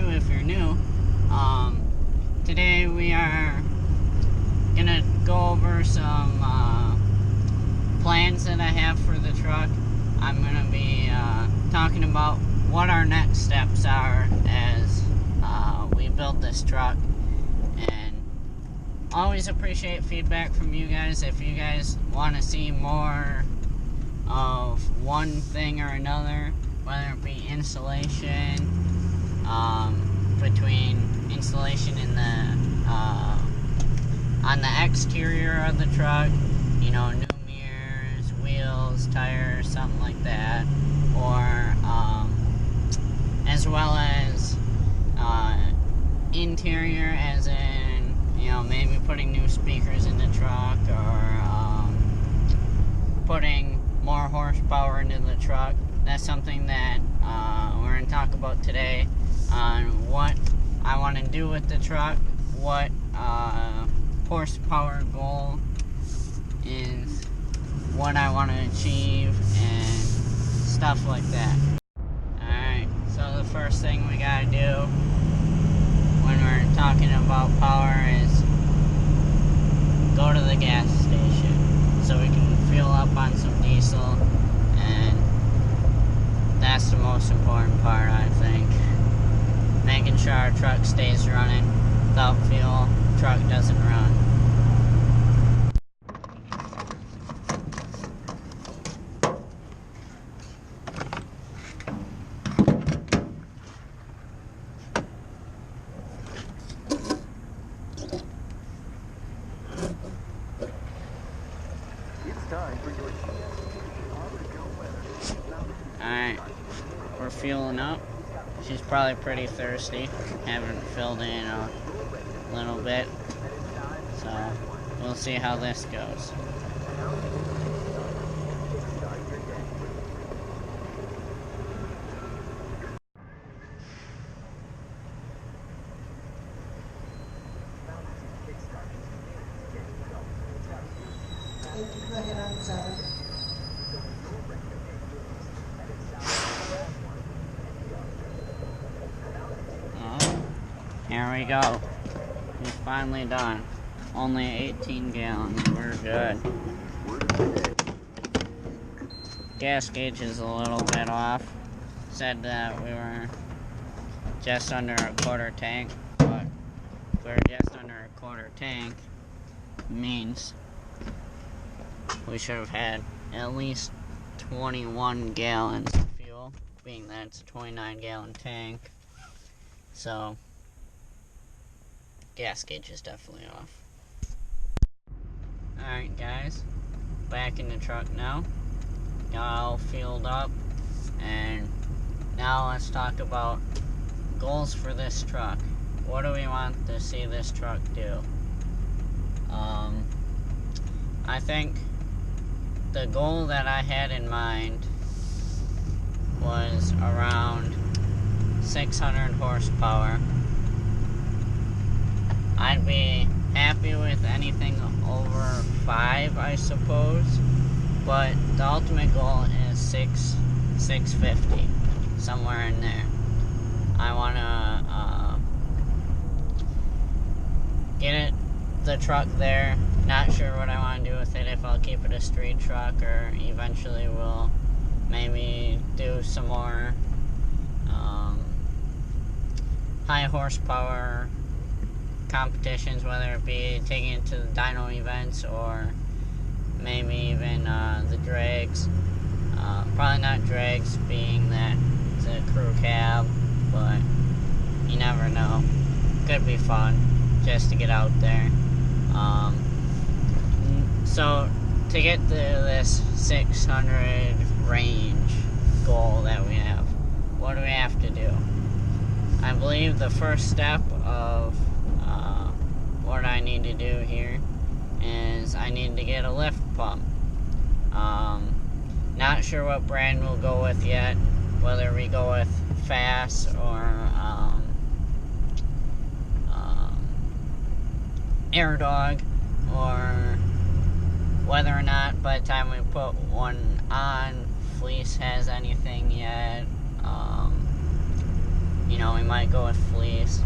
too if you're new. Today we are gonna go over some plans that I have for the truck. I'm gonna be talking about what our next steps are as we build this truck, and always appreciate feedback from you guys. If you guys want to see more of one thing or another, whether it be installation, between installation in the on the exterior of the truck, you know, new mirrors, wheels, tires, something like that, or as well as interior, as in, you know, maybe putting new speakers in the truck, or putting more horsepower into the truck. That's something that we're going to talk about today, on what I want to do with the truck, what horsepower goal is, what I want to achieve, and stuff like that. Alright, so the first thing we got to do when we're talking about power is go to the gas station so we can fuel up on some diesel, and that's the most important part, I think. Making sure our truck stays running. Without fuel, truck doesn't run. Alright, we're fueling up. She's probably pretty thirsty. Haven't filled in a little bit. So, we'll see how this goes. Go ahead on 7. Here we go. We're finally done. Only 18 gallons. We're good. Gas gauge is a little bit off. Said that we were just under a quarter tank, but if we're just under a quarter tank, it means we should have had at least 21 gallons of fuel, being that it's a 29-gallon tank. So gas gauge is definitely off. Alright guys, back in the truck now. Got all filled up, and now let's talk about goals for this truck. What do we want to see this truck do? I think the goal that I had in mind was around 600 horsepower. I'd be happy with anything over 5, I suppose, but the ultimate goal is 650, somewhere in there. I want to get the truck there. Not sure what I want to do with it, if I'll keep it a street truck, or eventually we'll maybe do some more high horsepower competitions, whether it be taking it to the dyno events, or maybe even the drags. Probably not drags, being that it's a crew cab, but you never know. Could be fun just to get out there. So to get to this 600 range goal that we have, what do we have to do? I believe the first step of what I need to do here is I need to get a lift pump. Not sure what brand we'll go with yet, whether we go with Fast or Air Dog, or whether or not by the time we put one on, Fleece has anything yet. you know, we might go with fleece.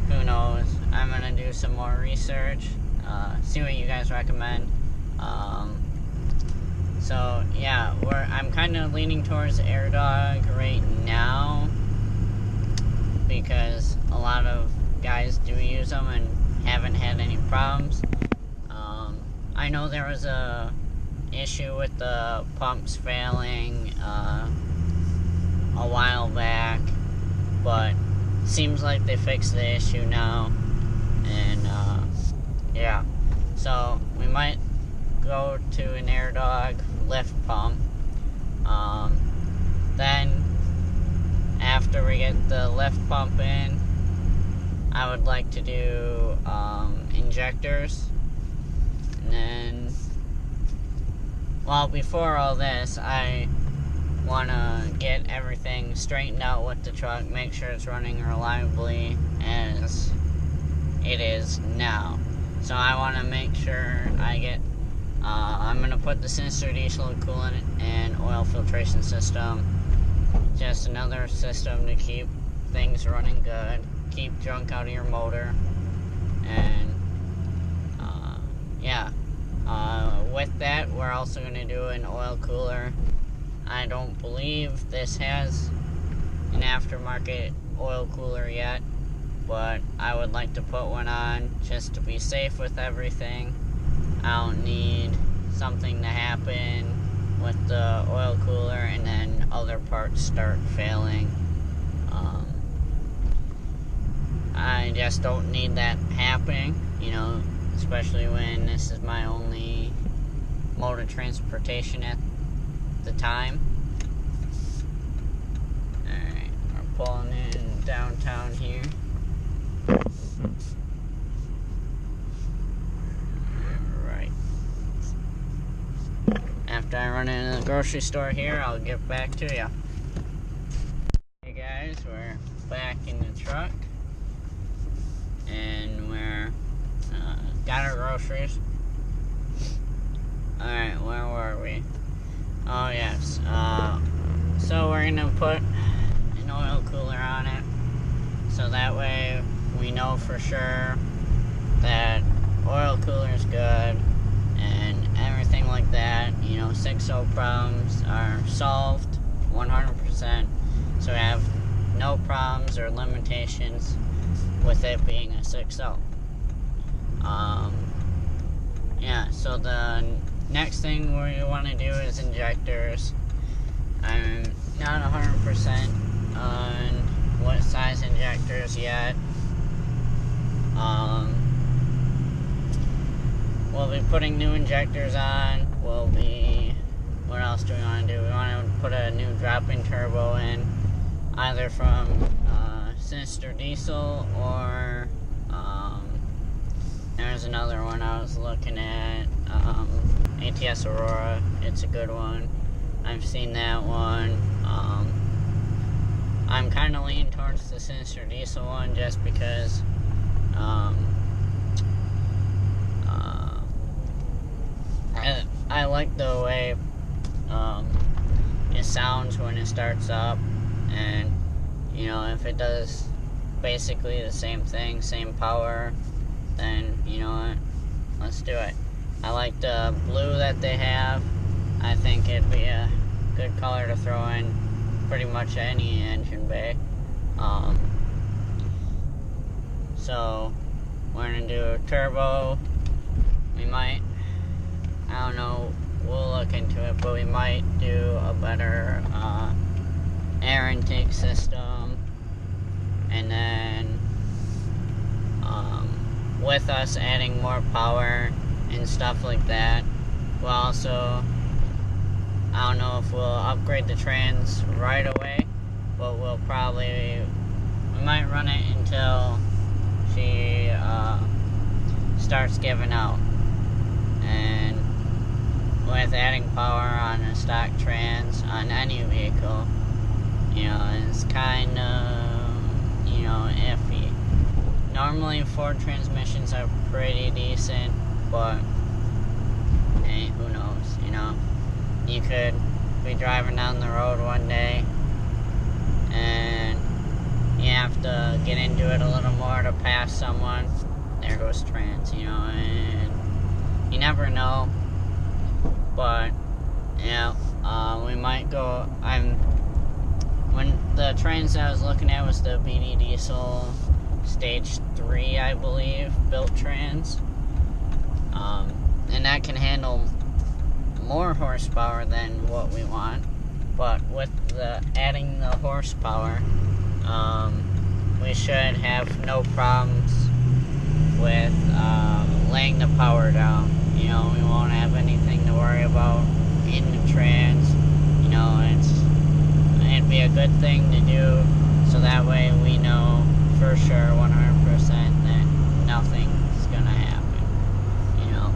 Who knows? I'm gonna do some more research, see what you guys recommend. So yeah, I'm kind of leaning towards AirDog right now because a lot of guys do use them and haven't had any problems. I know there was a issue with the pumps failing a while back, but seems like they fixed the issue now, and yeah, so we might go to an AirDog lift pump. Then after we get the lift pump in, I would like to do injectors, and then, well, before all this, I want to get everything straightened out with the truck, make sure it's running reliably as it is now. So I want to make sure I get, I'm going to put the Sinister diesel coolant and oil filtration system, just another system to keep things running good, keep junk out of your motor, and yeah. With that, we're also going to do an oil cooler. I don't believe this has an aftermarket oil cooler yet, but I would like to put one on just to be safe with everything. I don't need something to happen with the oil cooler and then other parts start failing. I just don't need that happening, you know, especially when this is my only mode of transportation at the time. Alright, we're pulling in downtown here. Alright. After I run into the grocery store here, I'll get back to you. Hey guys, we're back in the truck. And we're got our groceries. Alright, where were we? Oh yes, so we're gonna put an oil cooler on it, so that way we know for sure that oil cooler is good and everything like that. You know, 6.0 problems are solved 100%, so we have no problems or limitations with it being a 6.0. Yeah, so the next thing we want to do is injectors. I'm not 100% on what size injectors yet. We'll be putting new injectors on. What else do we want to do? We want to put a new drop-in turbo in, either from Sinister Diesel or there's another one I was looking at, ATS Aurora. It's a good one. I've seen that one. I'm kind of leaning towards the Sinister Diesel one just because I like the way it sounds when it starts up, and you know, if it does basically the same thing, same power, then you know what, let's do it. I like the blue that they have. I think it'd be a good color to throw in pretty much any engine bay. So we're gonna do a turbo. We might, I don't know, we'll look into it, but we might do a better air intake system. And then with us adding more power and stuff like that, we'll also, I don't know if we'll upgrade the trans right away, but we might run it until she starts giving out. And with adding power on a stock trans on any vehicle, you know, it's kind of, you know, iffy. Normally Ford transmissions are pretty decent, but hey, who knows, you know. You could be driving down the road one day and you have to get into it a little more to pass someone. There goes trans, you know, and you never know. But yeah, we might go. When the trains I was looking at was the BD Diesel Stage 3, I believe, built trans. And that can handle more horsepower than what we want. But with adding the horsepower, we should have no problems with laying the power down. You know, we won't have anything to worry about in the trans. You know, it'd be a good thing to do, so that way we know for sure 100% that nothing's gonna happen. You know,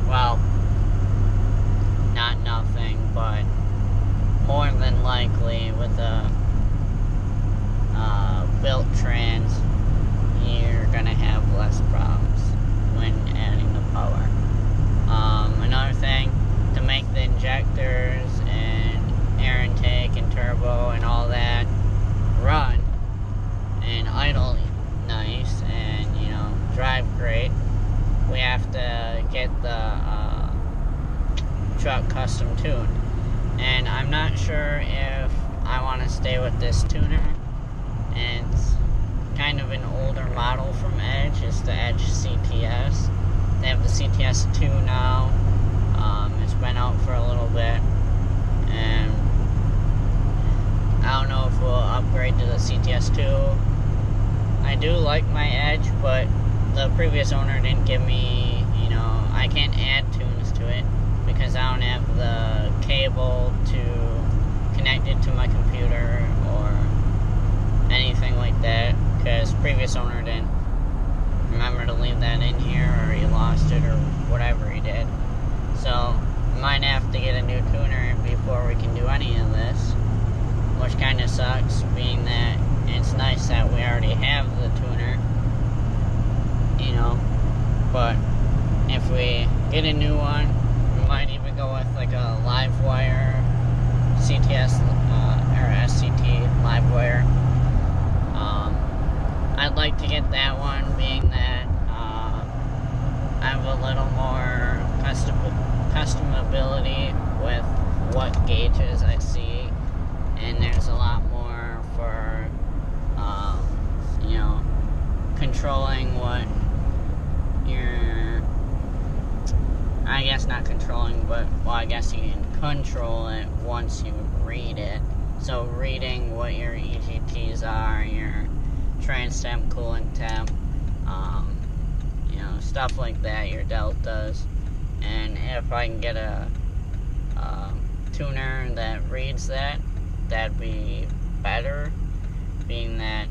well, not nothing, but more than likely with a built trans, you're gonna have less problems when adding the power. Another thing, to make the injectors and air intake and turbo and all that run and idle nice and, you know, drive great, we have to get the truck custom tuned. And I'm not sure if I want to stay with this tuner. And it's kind of an older model from Edge. It's the Edge CTS. They have the CTS 2 now. It's been out for a little bit, and I don't know if we'll upgrade to the CTS 2. I do like my Edge, but the previous owner didn't give me, you know, I can't add tunes to it because I don't have the cable to connect it to my computer or anything like that, because previous owner didn't remember to leave that in here, or he lost it, or whatever he did. So we might have to get a new tuner before we can do any of this, which kind of sucks, being that it's nice that we already have the tuner, you know. But if we get a new one, we might even go with like a live wire CTS or SCT live wire. I'd like to get that one, being that I have a little more customability with what gauges I see, and there's a lot more for you know, controlling what you're, I guess not controlling, but, well, I guess you can control it once you read it. So reading what your EGTs are, your trans temp, coolant temp, you know, stuff like that, your deltas. And if I can get a tuner that reads that, that'd be better, being that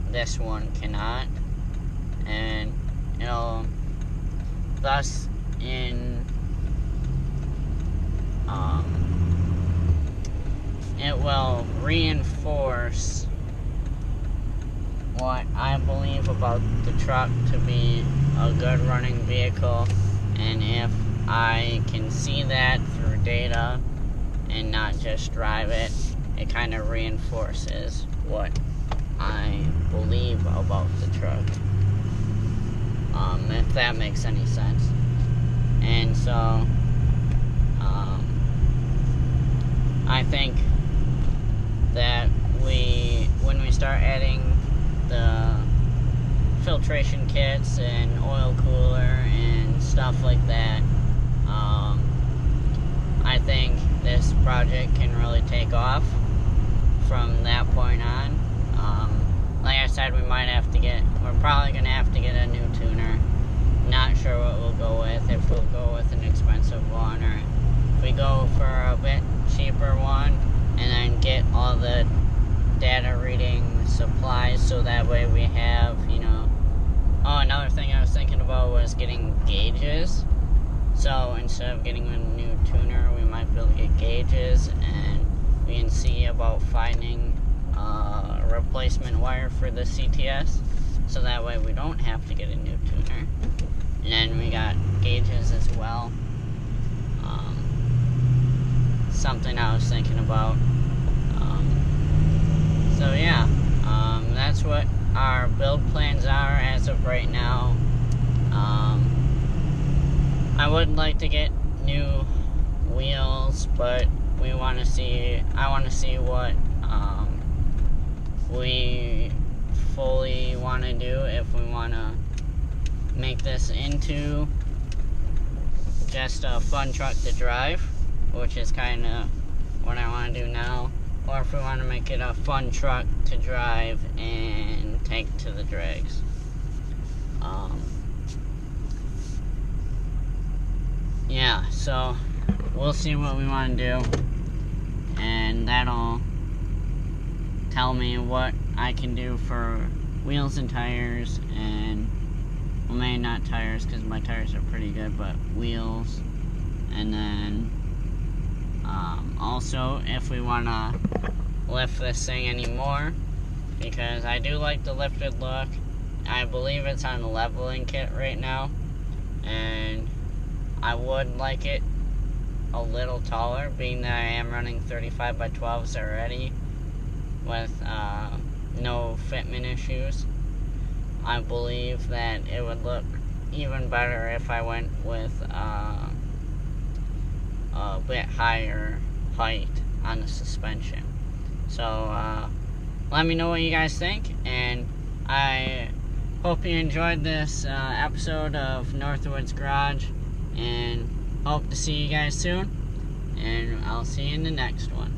this one cannot. And it'll thus it will reinforce what I believe about the truck to be a good running vehicle. And if I can see that through data and not just drive it, it kind of reinforces what I believe about the truck, if that makes any sense. And so I think that when we start adding the filtration kits and oil cooler and stuff like that, I think this project can really take off from that point on. Like I said, we're probably going to have to get a new tuner. Not sure what we'll go with, if we'll go with an expensive one, or if we go for a bit cheaper one and then get all the data reading supplies, so that way we have, you know. Oh, another thing I was thinking about was getting gauges. So instead of getting a new tuner, we might be able to get gauges, and we can see about finding a replacement wire for the CTS, so that way we don't have to get a new tuner. And then we got gauges as well. Something I was thinking about. So So yeah, that's what our build plans are as of right now. I would like to get new wheels, but I want to see what we fully want to do, if we want to make this into just a fun truck to drive, which is kind of what I want to do now, or if we want to make it a fun truck to drive and take to the drags. Yeah, so we'll see what we want to do, and that'll tell me what I can do for wheels and tires, and well, maybe not tires because my tires are pretty good, but wheels. And then also if we want to lift this thing anymore, because I do like the lifted look. I believe it's on the leveling kit right now, and I would like it a little taller, being that I am running 35 by 12s already with no fitment issues. I believe that it would look even better if I went with a bit higher height on the suspension. So let me know what you guys think, and I hope you enjoyed this episode of Northwood's Garage, and hope to see you guys soon, and I'll see you in the next one.